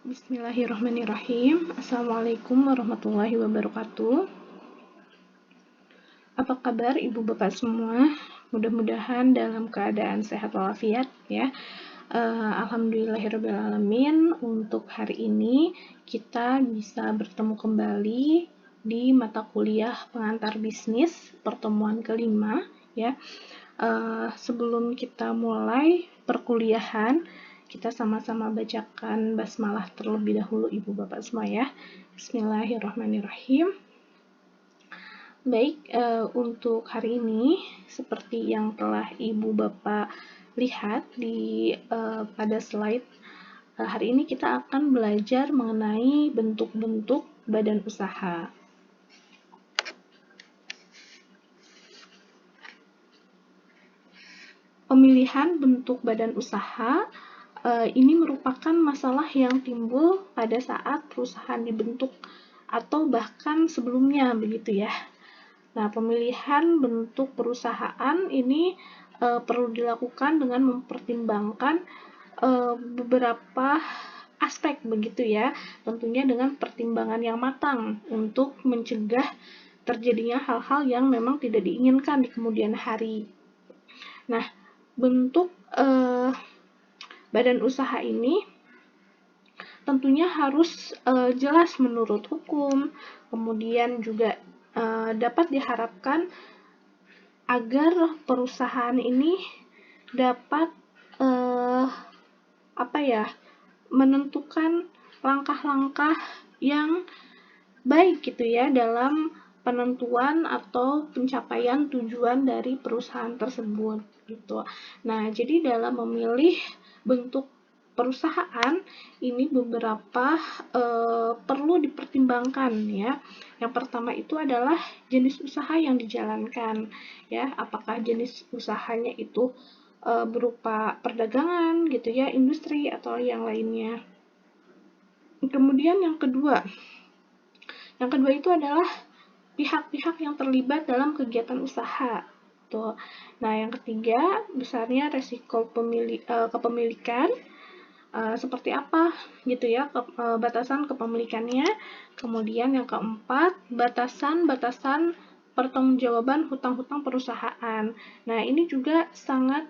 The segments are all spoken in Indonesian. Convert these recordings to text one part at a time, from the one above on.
Bismillahirrahmanirrahim. Assalamualaikum warahmatullahi wabarakatuh. Apa kabar ibu bapak semua? Mudah-mudahan dalam keadaan sehat walafiat ya. Alhamdulillahirrahmanirrahim. Untuk hari ini kita bisa bertemu kembali di mata kuliah pengantar bisnis pertemuan kelima ya. Sebelum kita mulai perkuliahan, kita sama-sama bacakan basmalah terlebih dahulu ibu bapak semua ya. Bismillahirrahmanirrahim. Baik, untuk hari ini seperti yang telah ibu bapak lihat di pada slide, hari ini kita akan belajar mengenai bentuk-bentuk badan usaha. Pemilihan bentuk badan usaha ini merupakan masalah yang timbul pada saat perusahaan dibentuk atau bahkan sebelumnya begitu ya. Nah, pemilihan bentuk perusahaan ini perlu dilakukan dengan mempertimbangkan beberapa aspek begitu ya, tentunya dengan pertimbangan yang matang untuk mencegah terjadinya hal-hal yang memang tidak diinginkan di kemudian hari. Nah, bentuk badan usaha ini tentunya harus jelas menurut hukum, kemudian juga dapat diharapkan agar perusahaan ini dapat menentukan langkah-langkah yang baik gitu ya dalam penentuan atau pencapaian tujuan dari perusahaan tersebut gitu. Nah, jadi dalam memilih bentuk perusahaan ini beberapa perlu dipertimbangkan ya. Yang pertama itu adalah jenis usaha yang dijalankan ya. Apakah jenis usahanya itu berupa perdagangan gitu ya, industri atau yang lainnya. Kemudian yang kedua itu adalah pihak-pihak yang terlibat dalam kegiatan usaha. Tuh. Nah, yang ketiga, besarnya resiko kepemilikan, seperti apa gitu ya, batasan kepemilikannya. Kemudian yang keempat, batasan-batasan pertanggungjawaban hutang-hutang perusahaan. Nah, ini juga sangat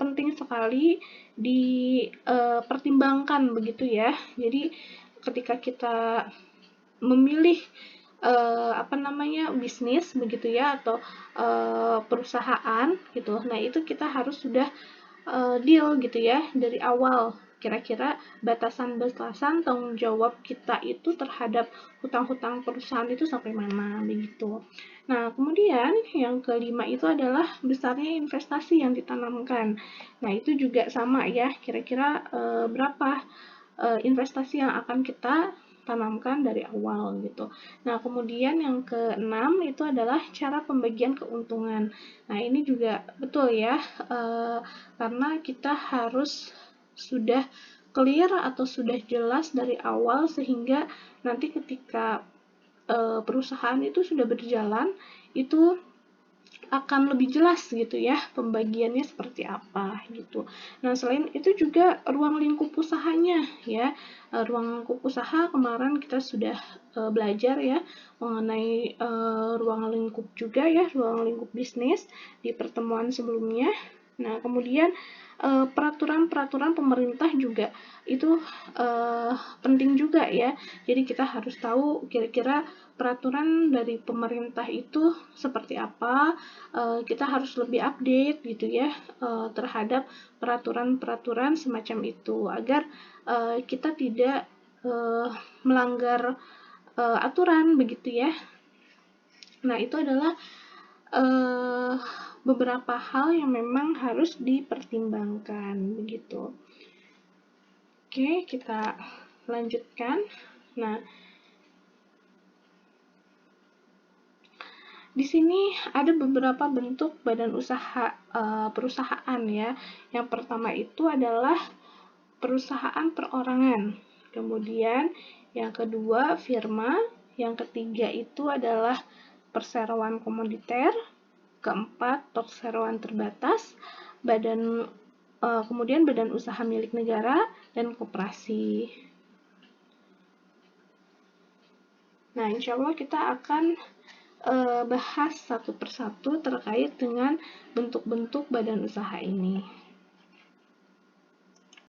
penting sekali dipertimbangkan begitu ya. Jadi, ketika kita memilih bisnis begitu ya atau perusahaan gitu. Nah, itu kita harus sudah deal gitu ya dari awal. Kira-kira batasan-batasan tanggung jawab kita itu terhadap hutang-hutang perusahaan itu sampai mana begitu. Nah, kemudian yang kelima itu adalah besarnya investasi yang ditanamkan. Nah, itu juga sama ya. Kira-kira berapa investasi yang akan kita tanamkan dari awal gitu. Nah, kemudian yang keenam itu adalah cara pembagian keuntungan. Nah, ini juga betul ya, karena kita harus sudah clear atau sudah jelas dari awal sehingga nanti ketika perusahaan itu sudah berjalan, itu akan lebih jelas gitu ya pembagiannya seperti apa gitu. Nah, selain itu juga ruang lingkup usahanya ya. Ruang lingkup usaha kemarin kita sudah belajar ya mengenai ruang lingkup juga ya, ruang lingkup bisnis di pertemuan sebelumnya. Nah, kemudian peraturan-peraturan pemerintah juga itu penting juga ya. Jadi kita harus tahu kira-kira peraturan dari pemerintah itu seperti apa. Kita harus lebih update gitu ya terhadap peraturan-peraturan semacam itu agar kita tidak melanggar aturan begitu ya. Nah, itu adalah beberapa hal yang memang harus dipertimbangkan begitu. Oke, kita lanjutkan. Nah, di sini ada beberapa bentuk badan usaha perusahaan ya. Yang pertama itu adalah perusahaan perorangan. Kemudian yang kedua firma, yang ketiga itu adalah perseroan komoditer, keempat perseroan terbatas, kemudian badan usaha milik negara dan koperasi. Nah, insya Allah kita akan bahas satu persatu terkait dengan bentuk-bentuk badan usaha ini.